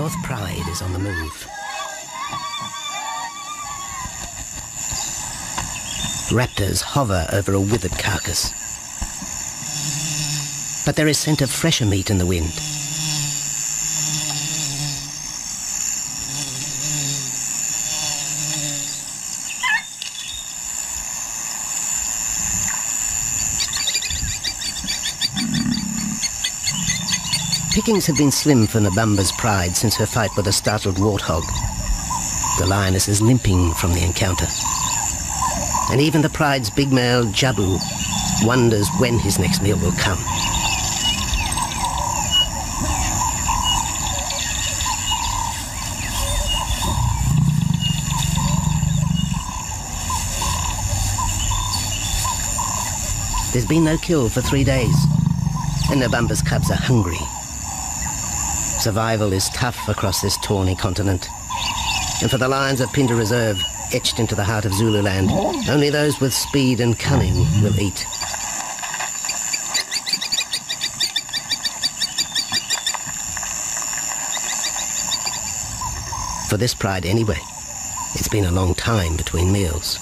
fourth pride is on the move. Raptors hover over a withered carcass. But there is scent of fresher meat in the wind. Pickings have been slim for Nabamba's pride since her fight with a startled warthog. The lioness is limping from the encounter. And even the pride's big male, Jabu, wonders when his next meal will come. There's been no kill for 3 days, and Nabamba's cubs are hungry. Survival is tough across this tawny continent, and for the lions of Pinda Reserve, etched into the heart of Zululand, only those with speed and cunning will eat. For this pride anyway, it's been a long time between meals.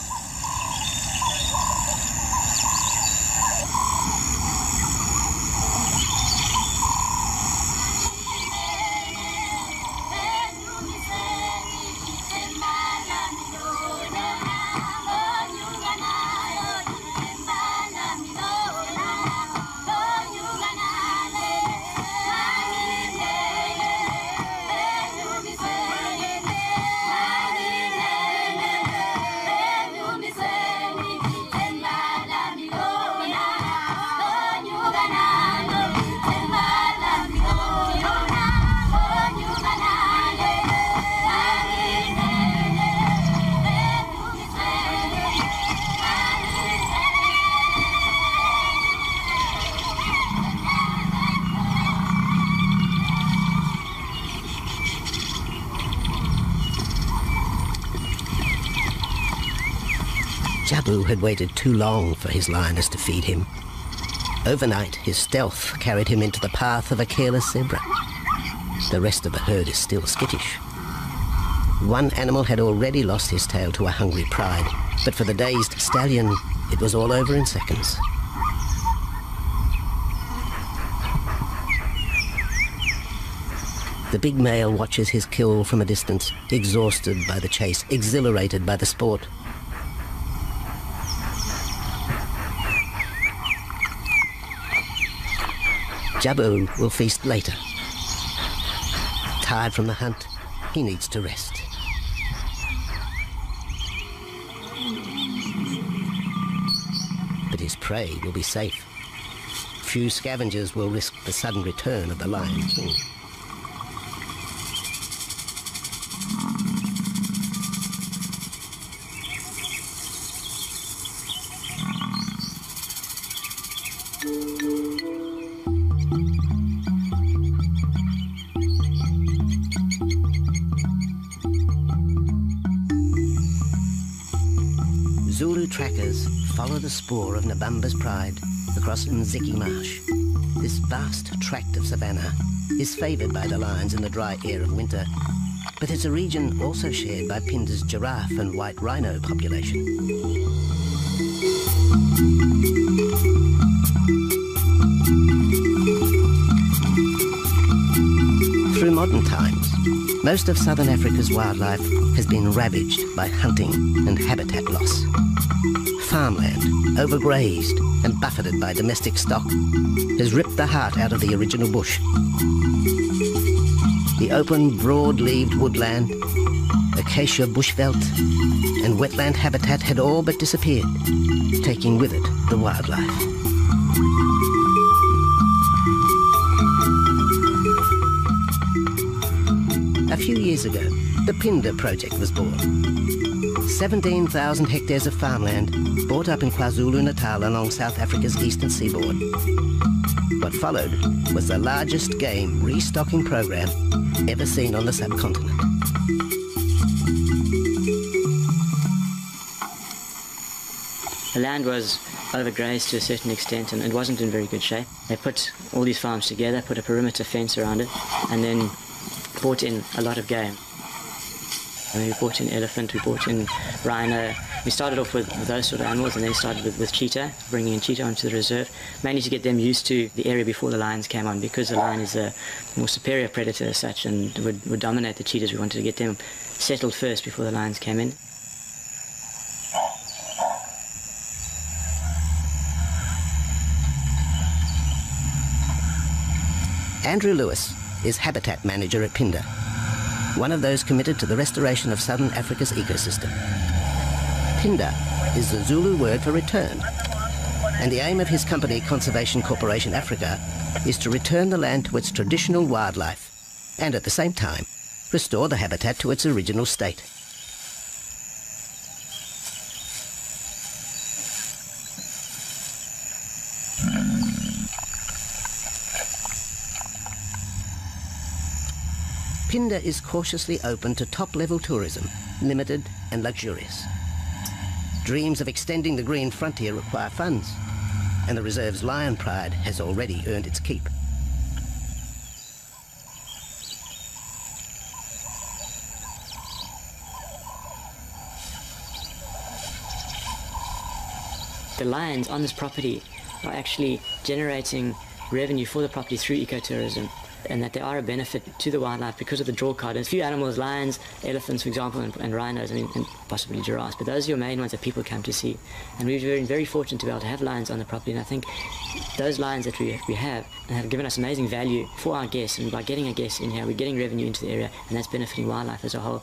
Jabu had waited too long for his lioness to feed him. Overnight, his stealth carried him into the path of a careless zebra. The rest of the herd is still skittish. One animal had already lost his tail to a hungry pride, but for the dazed stallion, it was all over in seconds. The big male watches his kill from a distance, exhausted by the chase, exhilarated by the sport. Jabu will feast later. Tired from the hunt, he needs to rest. But his prey will be safe. Few scavengers will risk the sudden return of the Lion King. Zulu trackers follow the spoor of Nabamba's pride across Mziki Marsh. This vast tract of savanna is favoured by the lions in the dry air of winter, but it's a region also shared by Pinda's giraffe and white rhino population. Through modern times, most of southern Africa's wildlife has been ravaged by hunting and habitat loss. Farmland, overgrazed and buffeted by domestic stock, has ripped the heart out of the original bush. The open, broad-leaved woodland, acacia bushveld, and wetland habitat had all but disappeared, taking with it the wildlife. A few years ago, the Pinda project was born. 17,000 hectares of farmland bought up in KwaZulu-Natal along South Africa's eastern seaboard. What followed was the largest game restocking program ever seen on the subcontinent. The land was overgrazed to a certain extent and it wasn't in very good shape. They put all these farms together, put a perimeter fence around it, and then brought in a lot of game. I mean, we brought in elephant, we brought in rhino. We started off with those sort of animals and then started with cheetah, bringing in cheetah onto the reserve, mainly to get them used to the area before the lions came on, because the lion is a more superior predator as such and would dominate the cheetahs. We wanted to get them settled first before the lions came in. Andrew Lewis is habitat manager at Pinda, one of those committed to the restoration of southern Africa's ecosystem. Pinda is the Zulu word for return, and the aim of his company, Conservation Corporation Africa, is to return the land to its traditional wildlife and at the same time restore the habitat to its original state. Pinda is cautiously open to top-level tourism, limited and luxurious. Dreams of extending the green frontier require funds, and the reserve's lion pride has already earned its keep. The lions on this property are actually generating revenue for the property through ecotourism, and that they are a benefit to the wildlife because of the draw card. And a few animals, lions, elephants, for example, and rhinos, I mean, and possibly giraffes, but those are your main ones that people come to see. And we've been very fortunate to be able to have lions on the property, and I think those lions that we have given us amazing value for our guests, and by getting our guests in here, we're getting revenue into the area, and that's benefiting wildlife as a whole.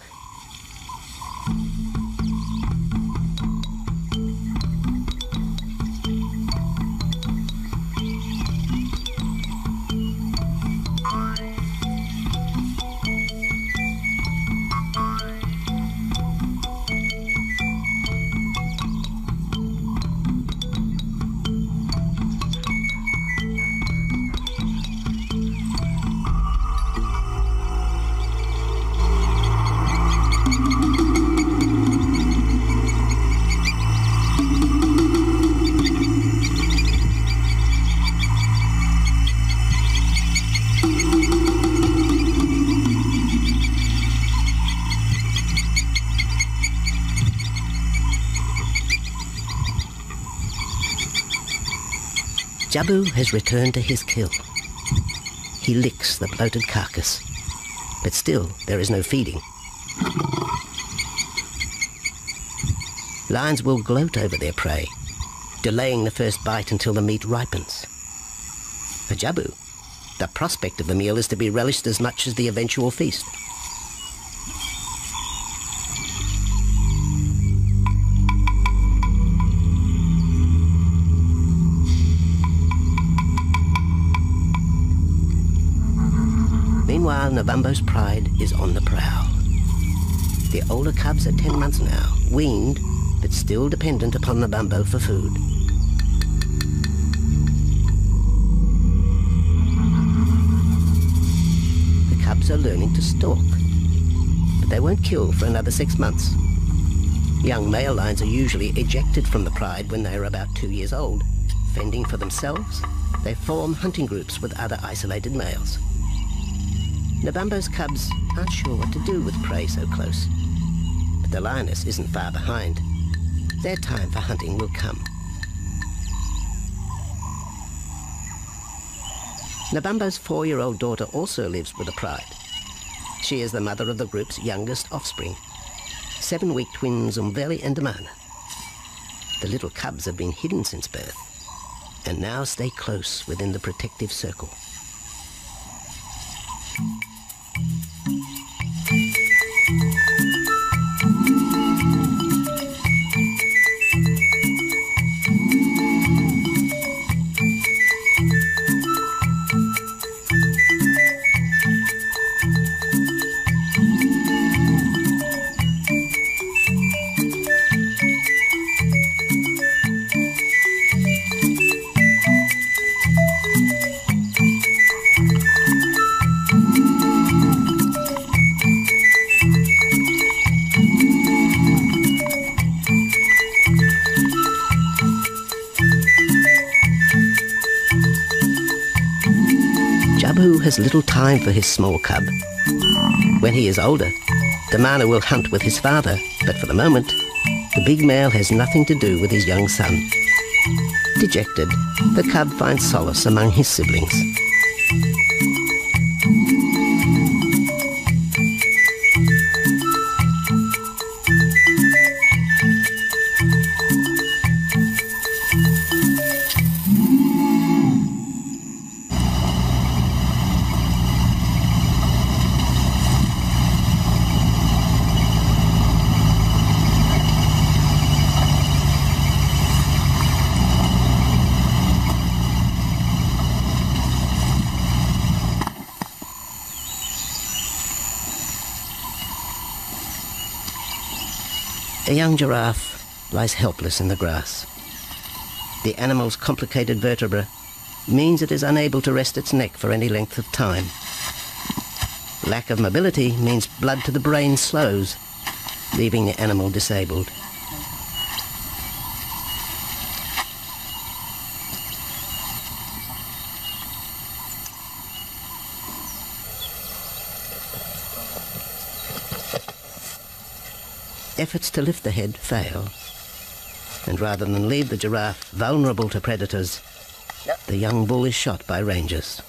Jabu has returned to his kill. He licks the bloated carcass, but still there is no feeding. Lions will gloat over their prey, delaying the first bite until the meat ripens. For Jabu, the prospect of the meal is to be relished as much as the eventual feast. Meanwhile, Nabambo's pride is on the prowl. The older cubs are 10 months now, weaned, but still dependent upon Nabambo for food. The cubs are learning to stalk, but they won't kill for another 6 months. Young male lions are usually ejected from the pride when they are about 2 years old. Fending for themselves, they form hunting groups with other isolated males. Nabambo's cubs aren't sure what to do with prey so close, but the lioness isn't far behind. Their time for hunting will come. Nabambo's 4-year-old daughter also lives with the pride. She is the mother of the group's youngest offspring, 7-week twins Umveli and Damana. The little cubs have been hidden since birth, and now stay close within the protective circle. bamboo has little time for his small cub. When he is older, the mana will hunt with his father, but for the moment, the big male has nothing to do with his young son. Dejected, the cub finds solace among his siblings. A young giraffe lies helpless in the grass. The animal's complicated vertebra means it is unable to rest its neck for any length of time. Lack of mobility means blood to the brain slows, leaving the animal disabled. Efforts to lift the head fail, and rather than leave the giraffe vulnerable to predators, the young bull is shot by rangers.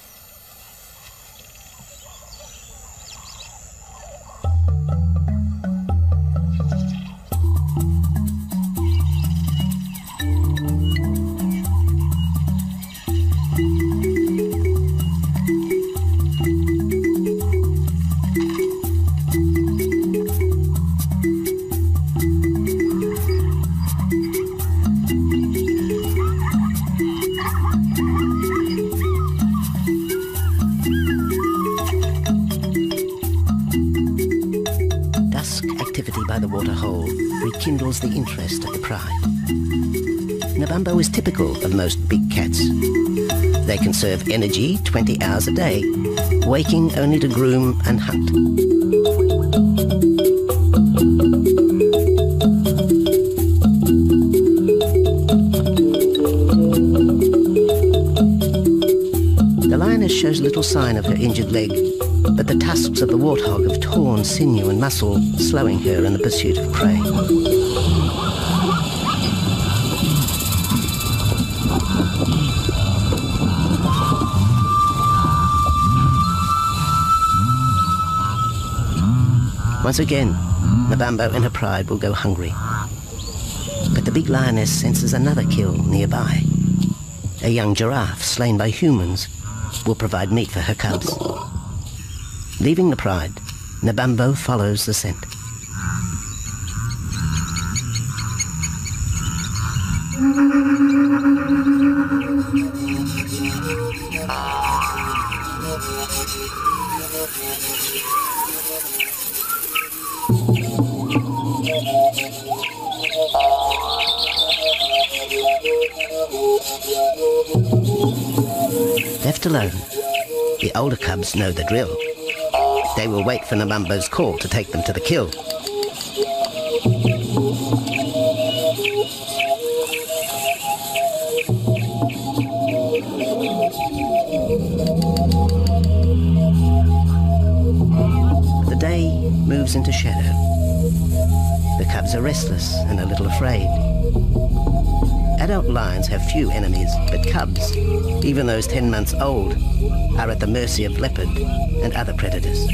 By the waterhole rekindles the interest of the pride. Nabambo is typical of most big cats. They conserve energy 20 hours a day, waking only to groom and hunt. The lioness shows little sign of her injured leg, but the tusks of the warthog have torn sinew and muscle, slowing her in the pursuit of prey. Once again, Nabambo in her pride will go hungry. But the big lioness senses another kill nearby. A young giraffe slain by humans will provide meat for her cubs. Leaving the pride, Nabambo follows the scent. Left alone, the older cubs know the drill. They will wait for Nabambo's call to take them to the kill. The day moves into shadow. The cubs are restless and a little afraid. Adult lions have few enemies, but cubs, even those 10 months old, are at the mercy of leopard and other predators.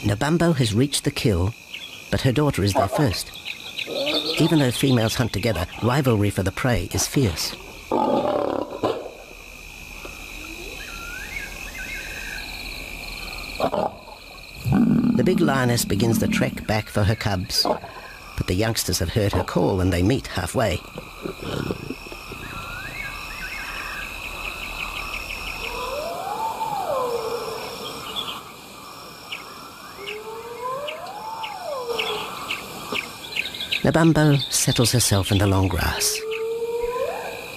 Nabambo has reached the kill, but her daughter is there first. Even though females hunt together, rivalry for the prey is fierce. The big lioness begins the trek back for her cubs, but the youngsters have heard her call and they meet halfway. Nabambo settles herself in the long grass.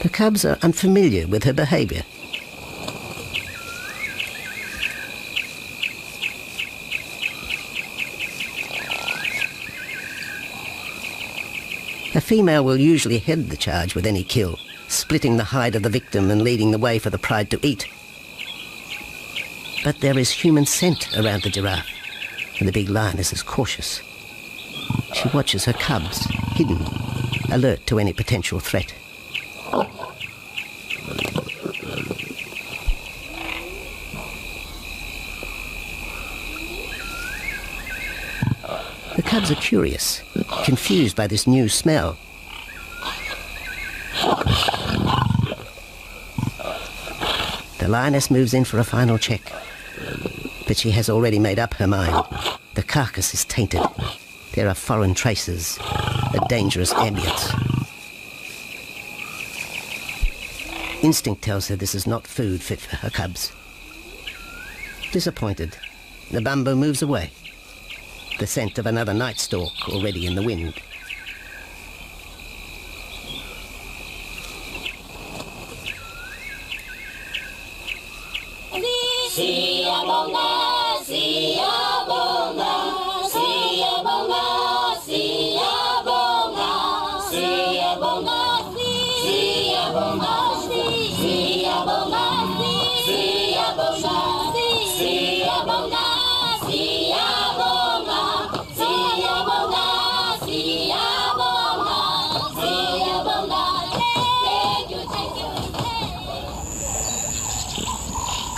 The cubs are unfamiliar with her behaviour. A female will usually head the charge with any kill, splitting the hide of the victim and leading the way for the pride to eat. But there is human scent around the giraffe, and the big lioness is cautious. She watches her cubs, hidden, alert to any potential threat. The cubs are curious, confused by this new smell. The lioness moves in for a final check, but she has already made up her mind. The carcass is tainted. There are foreign traces, a dangerous ambience. Instinct tells her this is not food fit for her cubs. Disappointed, Nabambo moves away, the scent of another night stalk already in the wind.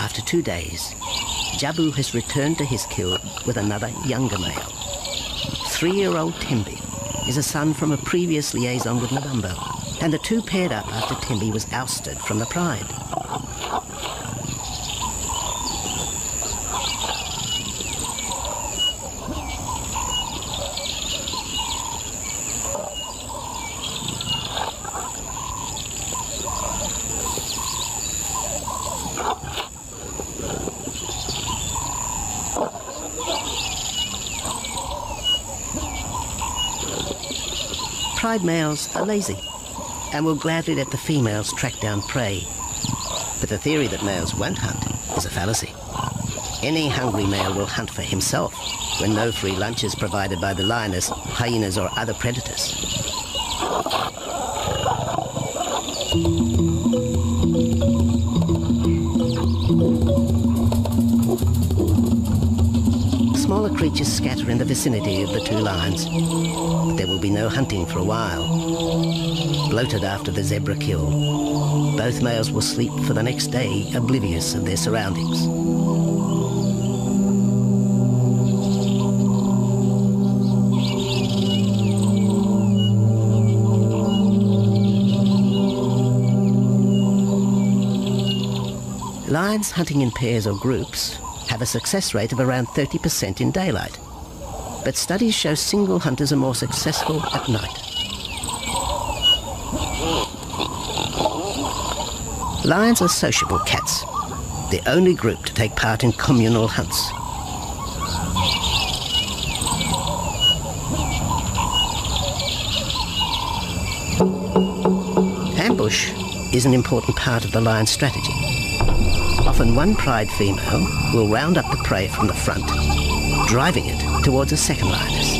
After 2 days, Jabu has returned to his kill with another younger male. 3-year-old Tembi is a son from a previous liaison with Nabambo, and the two paired up after Tembi was ousted from the pride. Pride males are lazy and will gladly let the females track down prey. But the theory that males won't hunt is a fallacy. Any hungry male will hunt for himself when no free lunch is provided by the lioness, hyenas or other predators. Smaller creatures scatter in the vicinity of the two lions. There will be no hunting for a while. Bloated after the zebra kill, both males will sleep for the next day, oblivious of their surroundings. Lions hunting in pairs or groups have a success rate of around 30% in daylight, but studies show single hunters are more successful at night. Lions are sociable cats, the only group to take part in communal hunts. Ambush is an important part of the lion's strategy. Often one pride female will round up the prey from the front, driving it towards a second lioness.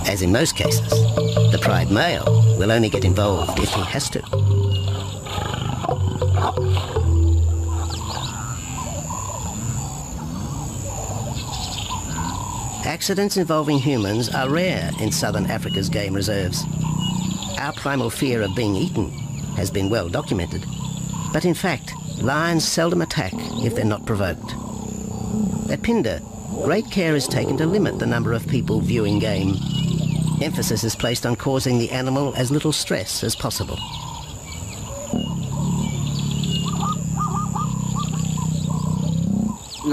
As in most cases, the pride male will only get involved if he has to. Accidents involving humans are rare in southern Africa's game reserves. Our primal fear of being eaten has been well documented, but in fact, lions seldom attack if they're not provoked. At Phinda, great care is taken to limit the number of people viewing game. Emphasis is placed on causing the animal as little stress as possible.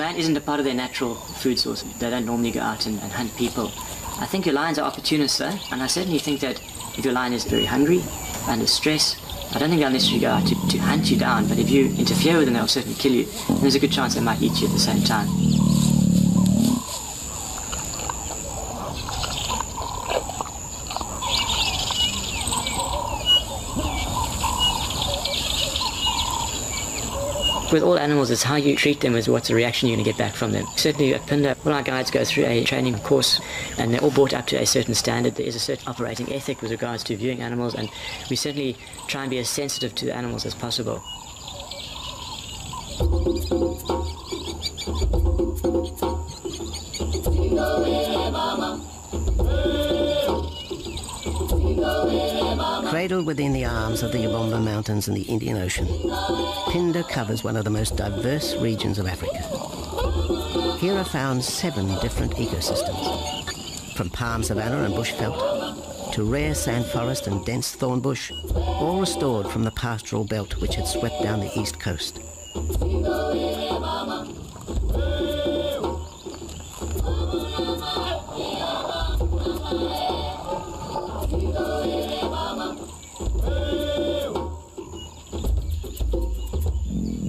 man isn't a part of their natural food source. They don't normally go out and hunt people. I think your lions are opportunists though, and I certainly think that if your lion is very hungry, under stress, I don't think they'll necessarily go out to hunt you down, but if you interfere with them, they'll certainly kill you. And there's a good chance they might eat you at the same time. With all animals, it's how you treat them is what's the reaction you're going to get back from them. Certainly at Pinda, all our guides go through a training course and they're all brought up to a certain standard. There is a certain operating ethic with regards to viewing animals, and we certainly try and be as sensitive to the animals as possible. Cradled within the arms of the Ubomba Mountains and the Indian Ocean, Pinda covers one of the most diverse regions of Africa. Here are found 7 different ecosystems, from palm savanna and bushveld to rare sand forest and dense thorn bush, all restored from the pastoral belt which had swept down the east coast.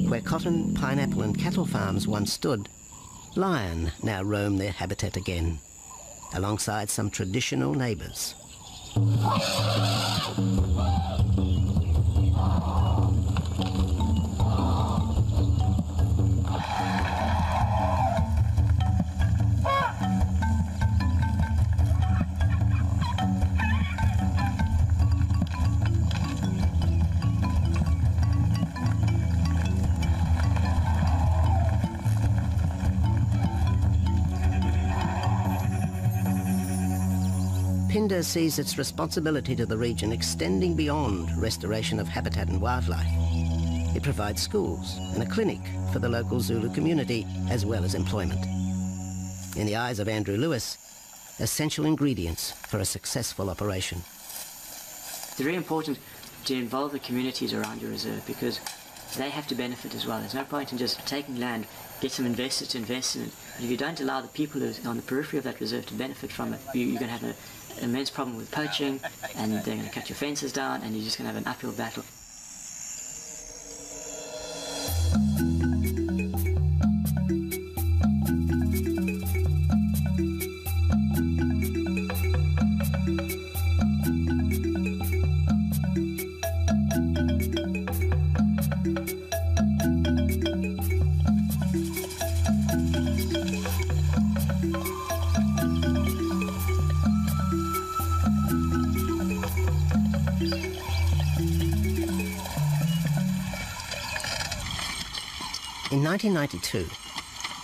Where cotton, pineapple and cattle farms once stood, lion now roam their habitat again, alongside some traditional neighbours. Pinda sees its responsibility to the region extending beyond restoration of habitat and wildlife. It provides schools and a clinic for the local Zulu community, as well as employment. In the eyes of Andrew Lewis, essential ingredients for a successful operation. It's very important to involve the communities around your reserve because they have to benefit as well. There's no point in just taking land, get some investors to invest in it. But if you don't allow the people who are on the periphery of that reserve to benefit from it, you're going to have an immense problem with poaching, and they're going to cut your fences down, and you're just going to have an uphill battle. In 1992,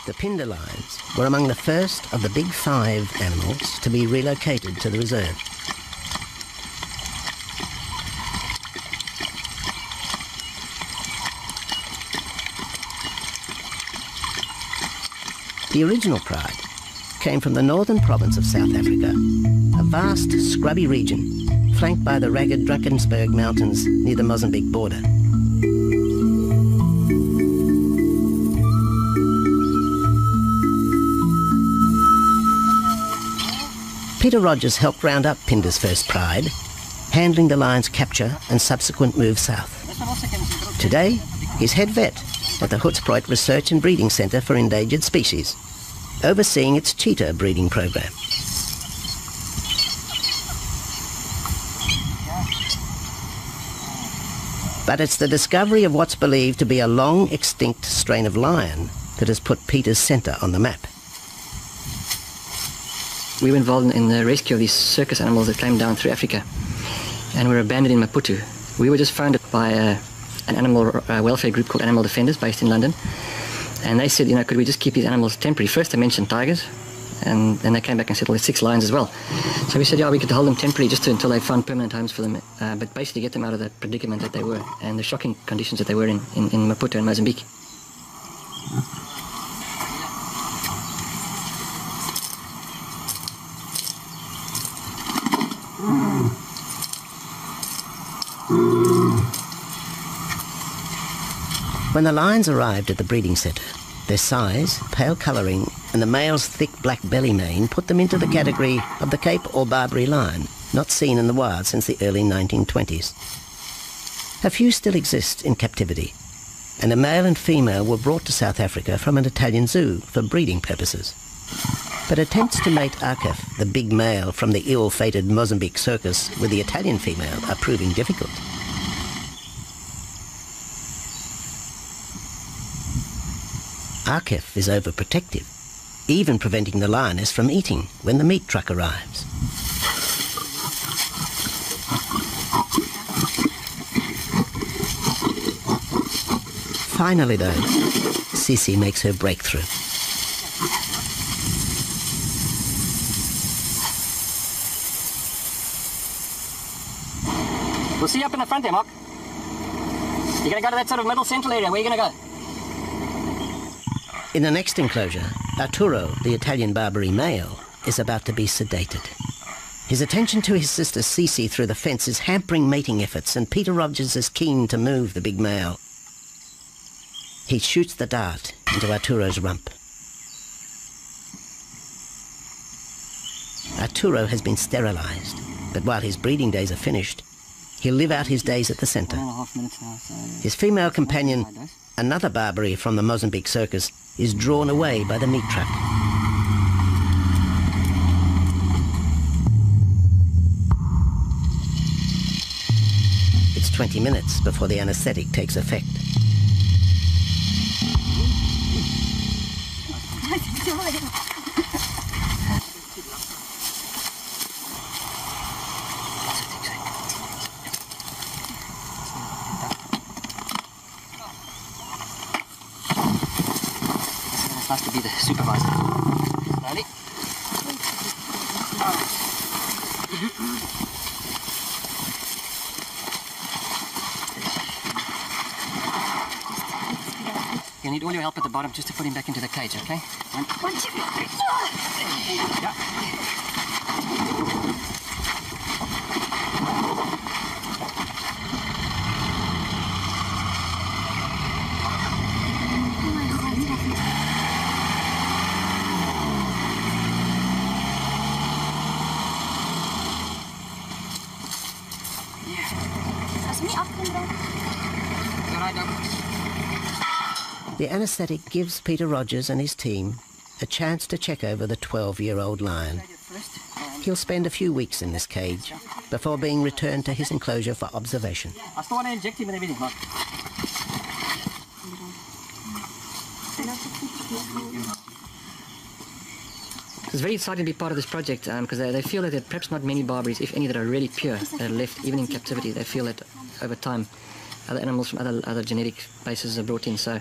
the Pinda lions were among the first of the big 5 animals to be relocated to the reserve. The original pride came from the northern province of South Africa, a vast scrubby region flanked by the ragged Drakensberg Mountains near the Mozambique border. Peter Rogers helped round up Pinda's first pride, handling the lion's capture and subsequent move south. Today, he's head vet at the Hoedspruit Research and Breeding Centre for Endangered Species, overseeing its cheetah breeding program. But it's the discovery of what's believed to be a long-extinct strain of lion that has put Peter's centre on the map. We were involved in the rescue of these circus animals that came down through Africa and were abandoned in Maputo. We were just founded by an animal welfare group called Animal Defenders based in London, and they said, could we just keep these animals temporary? First they mentioned tigers, and then they came back and said, well, there's 6 lions as well. So we said, yeah, we could hold them temporarily just until they found permanent homes for them, but basically get them out of the predicament that they were and the shocking conditions that they were in Maputo and Mozambique. When the lions arrived at the breeding centre, Their size, pale colouring, and the male's thick black belly mane put them into the category of the Cape or Barbary lion, not seen in the wild since the early 1920s. A few still exist in captivity, and a male and female were brought to South Africa from an Italian zoo for breeding purposes. But attempts to mate Akef, the big male from the ill-fated Mozambique circus, with the Italian female are proving difficult. Akef is overprotective, even preventing the lioness from eating when the meat truck arrives. Finally though, Sisi makes her breakthrough. We'll see you up in the front there, Mark. You're going to go to that sort of middle central area. Where are you going to go? In the next enclosure, Arturo, the Italian Barbary male, is about to be sedated. His attention to his sister Sisi through the fence is hampering mating efforts, and Peter Rogers is keen to move the big male. He shoots the dart into Arturo's rump. Arturo has been sterilized, but while his breeding days are finished, he'll live out his days at the centre. 1.5 minutes now, so... His female companion, another Barbary from the Mozambique circus, is drawn away by the meat truck. It's 20 minutes before the anaesthetic takes effect. It's nice to be the supervisor. Slowly. You need all your help at the bottom just to put him back into the cage, okay? One, two, three. Yeah. The anaesthetic gives Peter Rogers and his team a chance to check over the 12-year-old lion. He'll spend a few weeks in this cage before being returned to his enclosure for observation. I still want to inject him and everything, Mark. It's very exciting to be part of this project because they feel that there are perhaps not many Barbaries, if any, that are really pure, that are left even in captivity. They feel that over time other animals from other genetic bases are brought in. So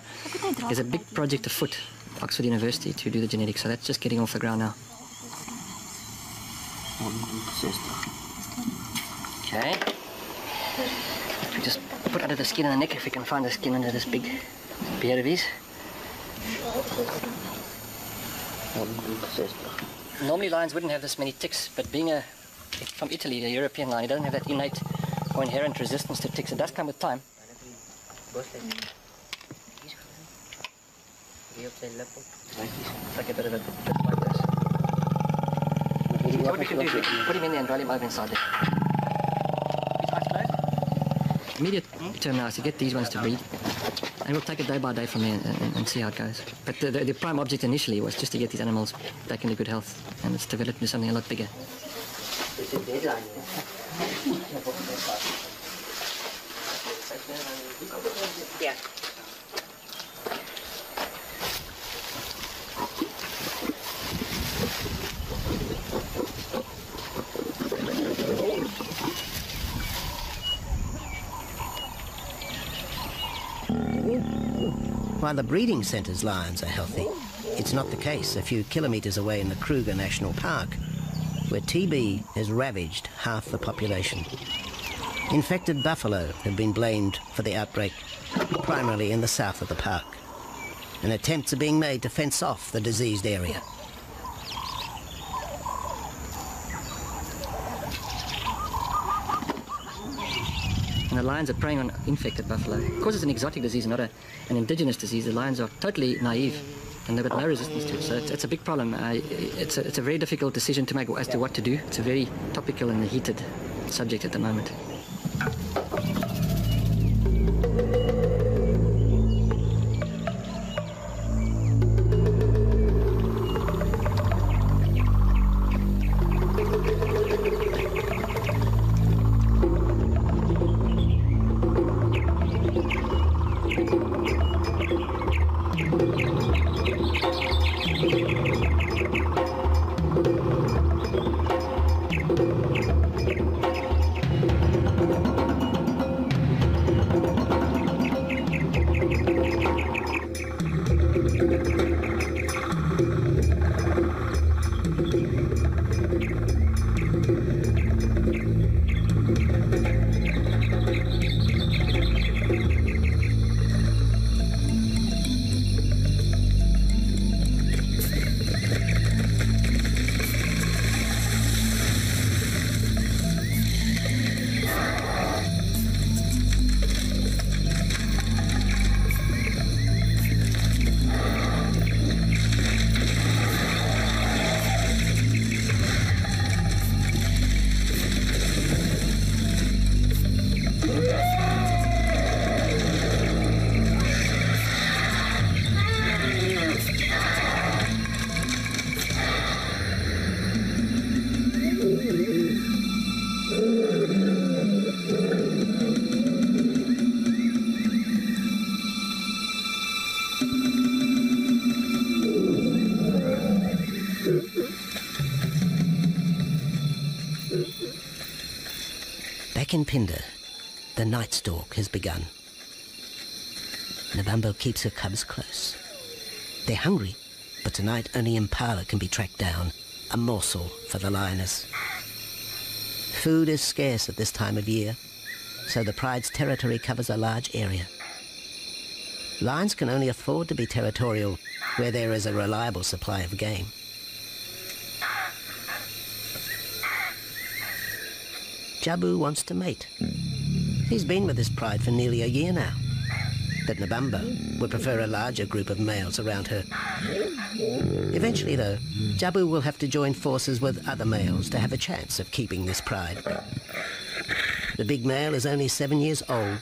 there's a big project afoot at Oxford University to do the genetics. So that's just getting off the ground now. Okay. We just put under the skin on the neck if we can find the skin under this big beard of his. Normally lions wouldn't have this many ticks, but being from Italy, the European lion, he doesn't have that innate or inherent resistance to ticks. It does come with time. Like a bit of a bit like this. So what we can do is we can put him in there and roll him over inside there. Immediate term now is to get these ones to breed. And we'll take it day by day from there and see how it goes. But the prime object initially was just to get these animals back into good health, and it's developed into something a lot bigger. Yeah. While the breeding centre's lions are healthy, it's not the case a few kilometres away in the Kruger National Park, where TB has ravaged half the population. Infected buffalo have been blamed for the outbreak, primarily in the south of the park, and attempts are being made to fence off the diseased area. And the lions are preying on infected buffalo. Because it's an exotic disease, not an indigenous disease, the lions are totally naive and they've got no resistance to it. So it's a big problem. It's a very difficult decision to make as to what to do. It's a very topical and heated subject at the moment. Back in Phinda, the night stalk has begun. Nabambo keeps her cubs close. They're hungry, but tonight only impala can be tracked down, a morsel for the lioness. Food is scarce at this time of year, so the pride's territory covers a large area. Lions can only afford to be territorial where there is a reliable supply of game. Jabu wants to mate. He's been with his pride for nearly a year now. But Nabambo would prefer a larger group of males around her. Eventually, though, Jabu will have to join forces with other males to have a chance of keeping this pride. The big male is only 7 years old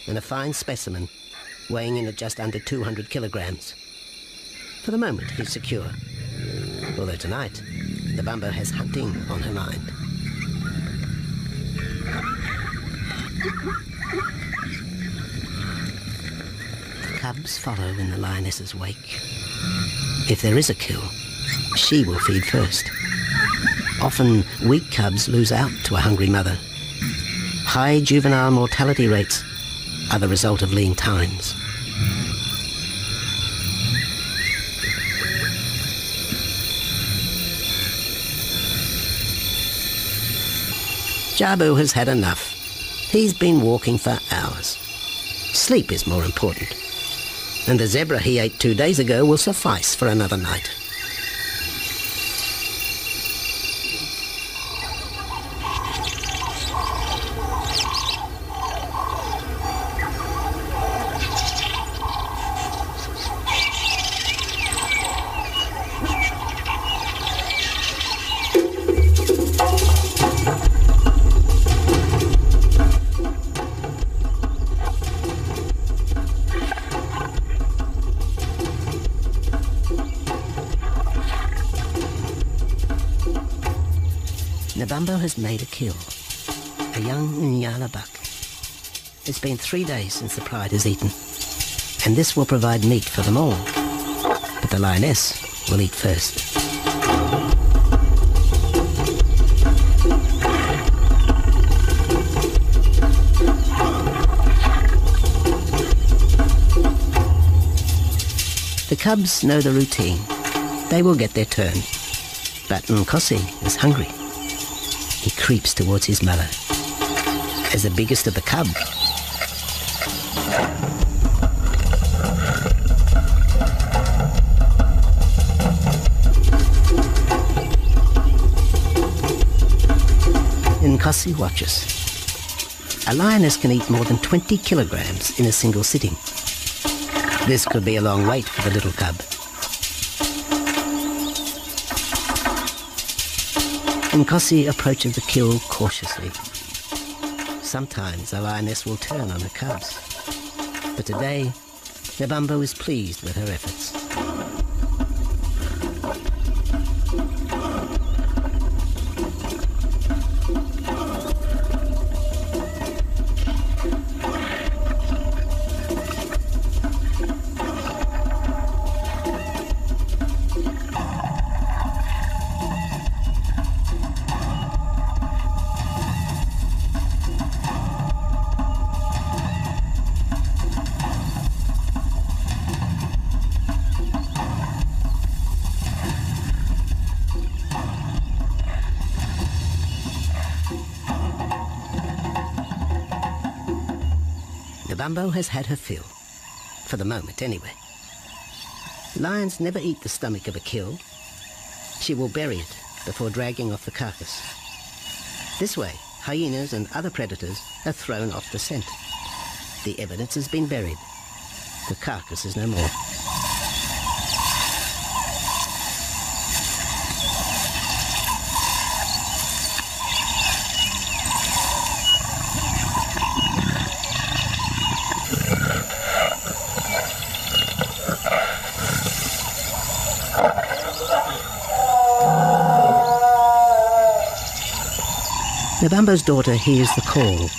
and a fine specimen, weighing in at just under 200 kilograms. For the moment, he's secure. Although tonight, Nabambo has hunting on her mind. The cubs follow in the lioness's wake. If there is a kill, she will feed first. Often, weak cubs lose out to a hungry mother. High juvenile mortality rates are the result of lean times. Jabu has had enough. He's been walking for hours. Sleep is more important. And the zebra he ate 2 days ago will suffice for another night. Nabambo has made a kill, a young Nyala buck. It's been 3 days since the pride has eaten, and this will provide meat for them all. But the lioness will eat first. The cubs know the routine. They will get their turn. But Nkosi is hungry. He creeps towards his mother. As the biggest of the cub, Nkosi watches. A lioness can eat more than 20 kilograms in a single sitting. This could be a long wait for the little cub. Nkosi approaches the kill cautiously. Sometimes a lioness will turn on her cubs, but today Nabambo is pleased with her efforts. Nabambo has had her fill, for the moment anyway. Lions never eat the stomach of a kill. She will bury it before dragging off the carcass. This way, hyenas and other predators are thrown off the scent. The evidence has been buried. The carcass is no more. Nabambo's daughter hears the call.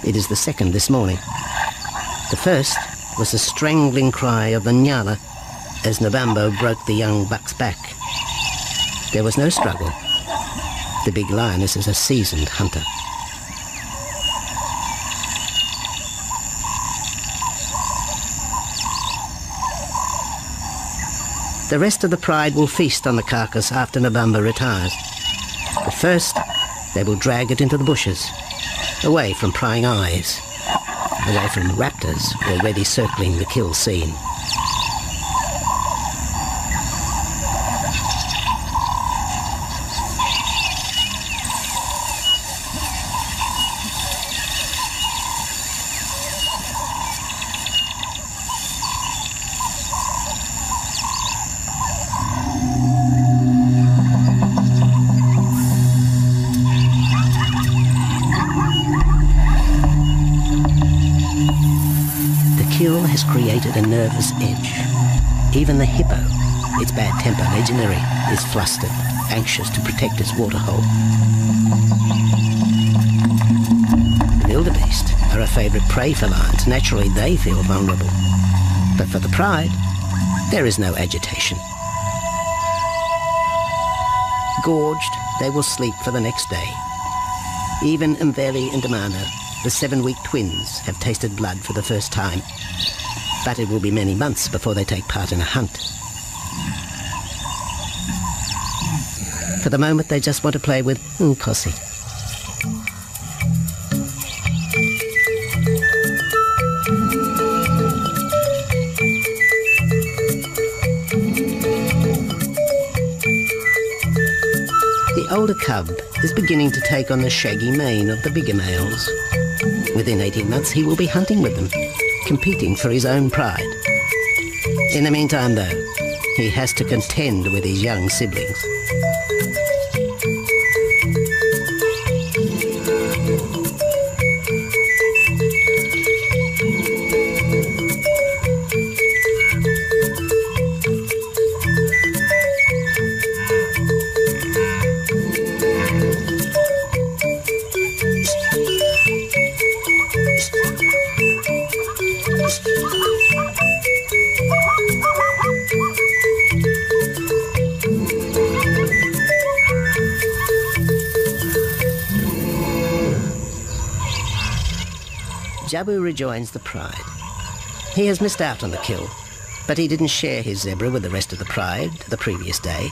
It is the second this morning. The first was the strangling cry of the Nyala as Nabambo broke the young buck's back. There was no struggle. The big lioness is a seasoned hunter. The rest of the pride will feast on the carcass after Nabambo retires. But first, they will drag it into the bushes, away from prying eyes, away from raptors already circling the kill scene. Has created a nervous edge. Even the hippo, its bad temper legendary, is flustered, anxious to protect its waterhole. The wildebeest are a favourite prey for lions. Naturally, they feel vulnerable. But for the pride, there is no agitation. Gorged, they will sleep for the next day. Even Mveli and Damano, the 7-week twins, have tasted blood for the first time. But it will be many months before they take part in a hunt. For the moment, they just want to play with Nkosi. The older cub is beginning to take on the shaggy mane of the bigger males. Within 18 months, he will be hunting with them, competing for his own pride. In the meantime, though, he has to contend with his young siblings. Jabu rejoins the pride. He has missed out on the kill, but he didn't share his zebra with the rest of the pride the previous day.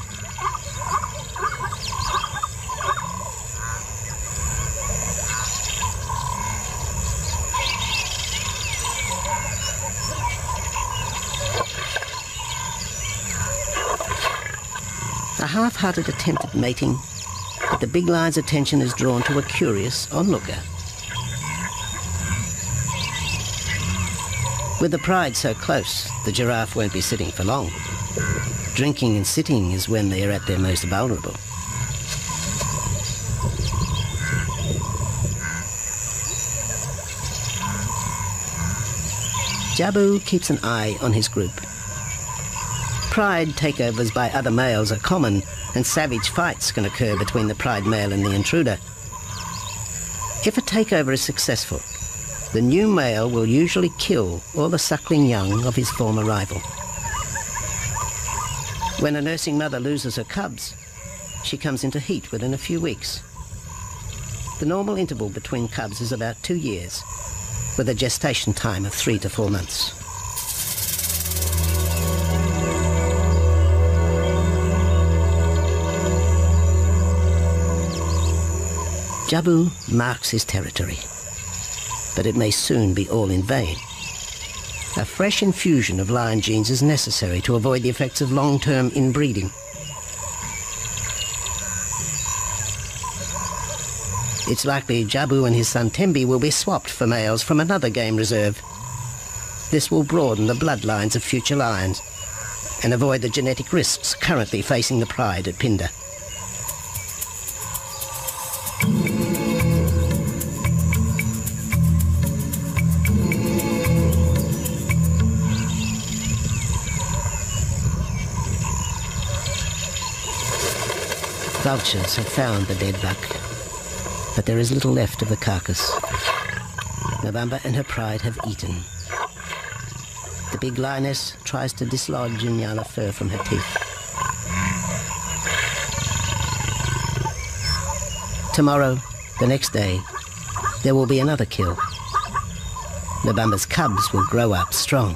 A half-hearted attempt at mating, but the big lion's attention is drawn to a curious onlooker. With the pride so close, the giraffe won't be sitting for long. Drinking and sitting is when they are at their most vulnerable. Jabu keeps an eye on his group. Pride takeovers by other males are common, and savage fights can occur between the pride male and the intruder. If a takeover is successful, the new male will usually kill all the suckling young of his former rival. When a nursing mother loses her cubs, she comes into heat within a few weeks. The normal interval between cubs is about 2 years, with a gestation time of 3 to 4 months. Jabu marks his territory, but it may soon be all in vain. A fresh infusion of lion genes is necessary to avoid the effects of long-term inbreeding. It's likely Jabu and his son Tembi will be swapped for males from another game reserve. This will broaden the bloodlines of future lions and avoid the genetic risks currently facing the pride at Phinda. Vultures have found the dead buck, but there is little left of the carcass. November and her pride have eaten. The big lioness tries to dislodge Nyala fur from her teeth. Tomorrow, the next day, there will be another kill. November's cubs will grow up strong.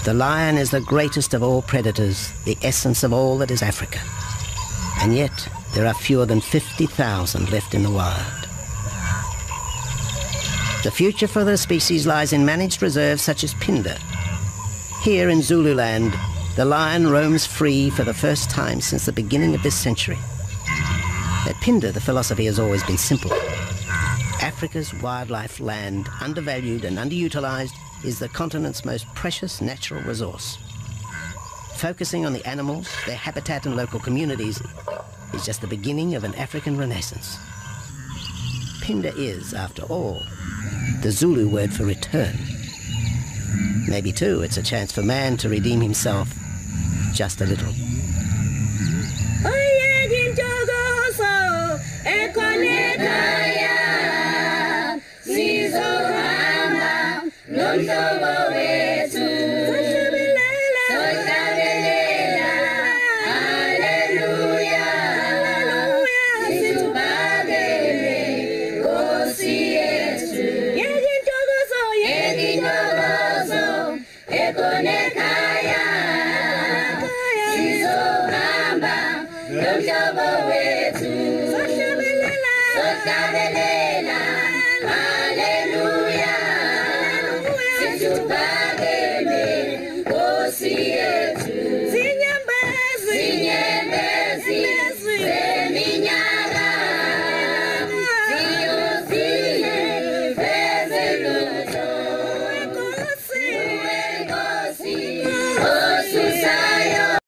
The lion is the greatest of all predators, the essence of all that is Africa. And yet, there are fewer than 50,000 left in the wild. The future for the species lies in managed reserves such as Phinda. Here in Zululand, the lion roams free for the first time since the beginning of this century. At Phinda, the philosophy has always been simple. Africa's wildlife land, undervalued and underutilized, is the continent's most precious natural resource. Focusing on the animals, their habitat and local communities is just the beginning of an African renaissance. Phinda is, after all, the Zulu word for return. Maybe too, it's a chance for man to redeem himself just a little. Hallelujah.